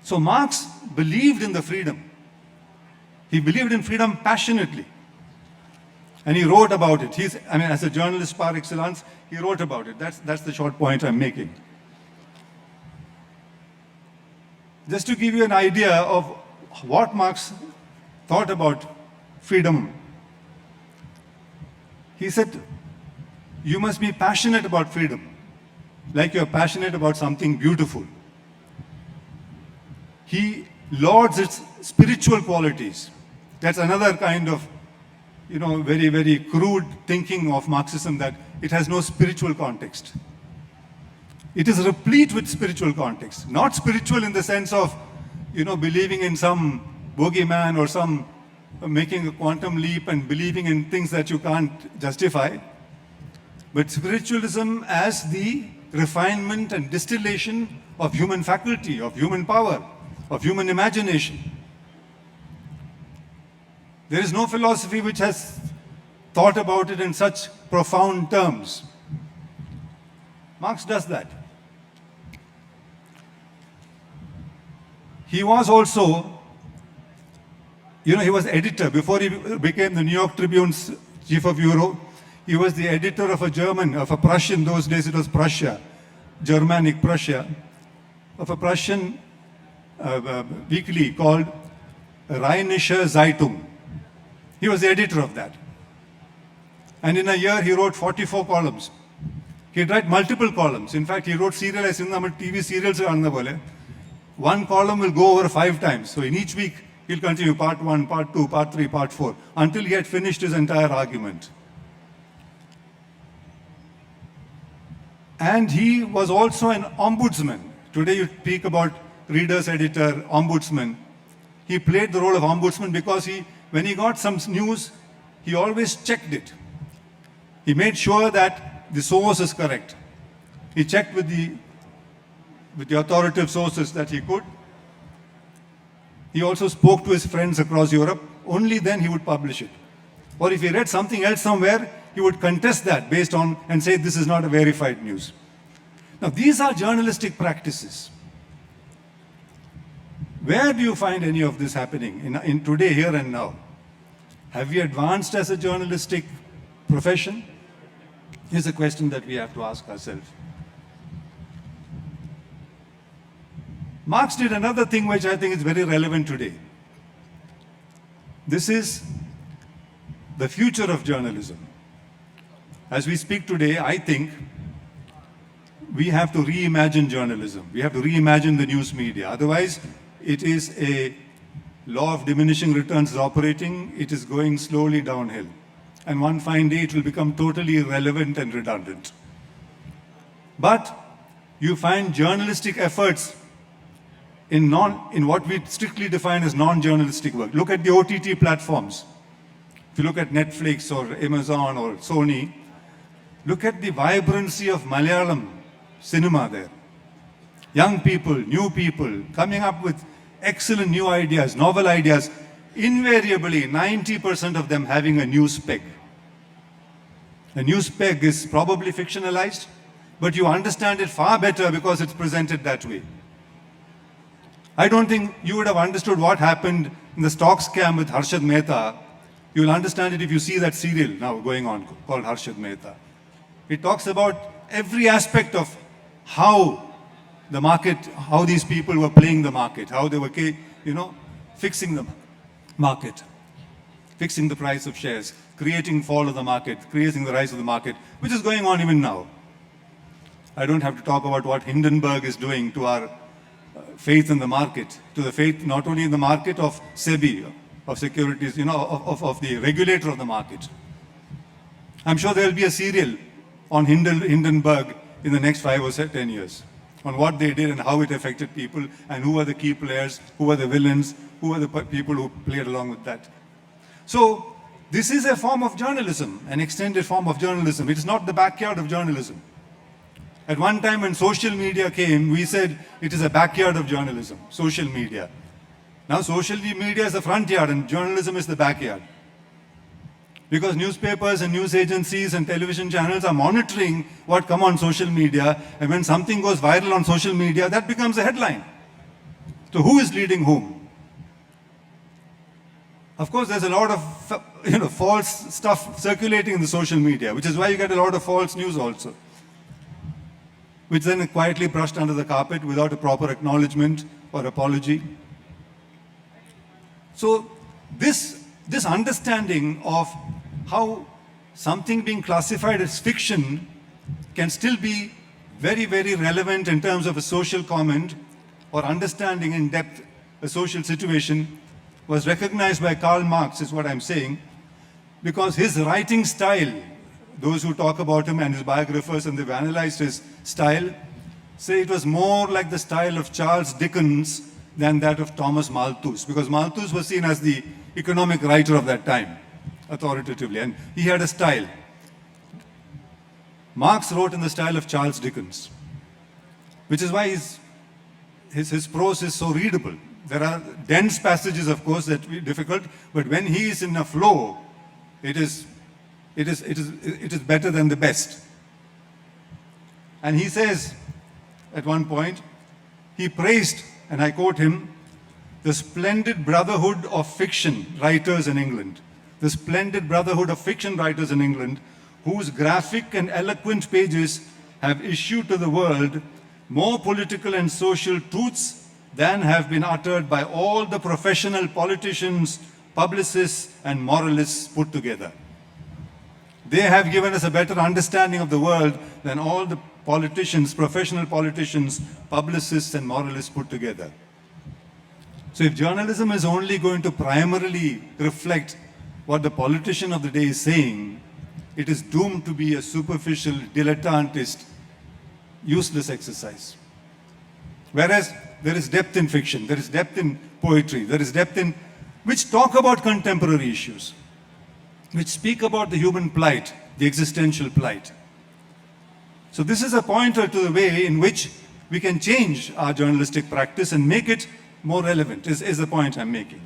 So Marx believed in the freedom. He believed in freedom passionately. And he wrote about it. As a journalist par excellence, he wrote about it. That's the short point I'm making. Just to give you an idea of what Marx thought about freedom, he said, you must be passionate about freedom, like you're passionate about something beautiful. He lauds its spiritual qualities. That's another kind of, very, very crude thinking of Marxism, that it has no spiritual context. It is replete with spiritual context. Not spiritual in the sense of, believing in some bogeyman or some making a quantum leap and believing in things that you can't justify. But spiritualism as the refinement and distillation of human faculty, of human power, of human imagination. There is no philosophy which has thought about it in such profound terms. Marx does that. He was also, he was editor. Before he became the New York Tribune's chief of bureau, he was the editor of a Prussian, those days it was Prussia, Germanic Prussia, of a Prussian weekly called Rheinische Zeitung. He was the editor of that. And in a year, he wrote 44 columns. He'd write multiple columns. In fact, he wrote serialized TV serials. One column will go over 5 times. So in each week, he'll continue part 1, part 2, part 3, part 4, until he had finished his entire argument. And he was also an ombudsman. Today you speak about reader's editor, ombudsman. He played the role of ombudsman because when he got some news, he always checked it. He made sure that the source is correct. He checked with the authoritative sources that he could. He also spoke to his friends across Europe. Only then he would publish it. Or if he read something else somewhere, he would contest that based on and say this is not a verified news. Now these are journalistic practices. Where do you find any of this happening in today, here and now? Have we advanced as a journalistic profession? Here's a question that we have to ask ourselves. Marx did another thing which I think is very relevant today. This is the future of journalism. As we speak today, I think we have to reimagine journalism. We have to reimagine the news media. Otherwise, it is a law of diminishing returns operating. It is going slowly downhill. And one fine day, it will become totally irrelevant and redundant. But you find journalistic efforts in what we strictly define as non-journalistic work. Look at the OTT platforms. If you look at Netflix or Amazon or Sony, look at the vibrancy of Malayalam cinema there. Young people, new people, coming up with excellent new ideas, novel ideas, invariably 90% of them having a news peg. The news peg is probably fictionalized, but you understand it far better because it's presented that way. I don't think you would have understood what happened in the stock scam with Harshad Mehta. You will understand it if you see that serial now going on called Harshad Mehta. It talks about every aspect of how the market, how these people were playing the market, how they were, fixing the market, fixing the price of shares, creating fall of the market, creating the rise of the market, which is going on even now. I don't have to talk about what Hindenburg is doing to our faith in the market, to the faith not only in the market of SEBI, of securities, of the regulator of the market. I'm sure there will be a serial on Hindenburg in the next 5 or 10 years, on what they did and how it affected people and who were the key players, who were the villains, who were the people who played along with that. So this is a form of journalism, an extended form of journalism. It is not the backyard of journalism. At one time when social media came, we said it is a backyard of journalism, social media. Now social media is the front yard and journalism is the backyard. Because newspapers and news agencies and television channels are monitoring what comes on social media, and when something goes viral on social media, that becomes a headline. So who is leading whom? Of course, there's a lot of false stuff circulating in the social media, which is why you get a lot of false news also, which then quietly brushed under the carpet without a proper acknowledgement or apology. So this understanding of how something being classified as fiction can still be very, very relevant in terms of a social comment or understanding in depth a social situation was recognized by Karl Marx, is what I'm saying, because his writing style, those who talk about him and his biographers and they've analyzed his style, say it was more like the style of Charles Dickens than that of Thomas Malthus, because Malthus was seen as the economic writer of that time, authoritatively, and he had a style. Marx wrote in the style of Charles Dickens, which is why his prose is so readable. There are dense passages, of course, that are difficult, but when he is in a flow, it is better than the best. And he says, at one point, he praised, and I quote him, the splendid brotherhood of fiction writers in England. The splendid brotherhood of fiction writers in England, whose graphic and eloquent pages have issued to the world more political and social truths than have been uttered by all the professional politicians, publicists, and moralists put together. They have given us a better understanding of the world than all the politicians, professional politicians, publicists, and moralists put together. So if journalism is only going to primarily reflect what the politician of the day is saying, it is doomed to be a superficial, dilettantist, useless exercise. Whereas there is depth in fiction, there is depth in poetry, there is depth in which talk about contemporary issues, which speak about the human plight, the existential plight. So this is a pointer to the way in which we can change our journalistic practice and make it more relevant, is the point I'm making.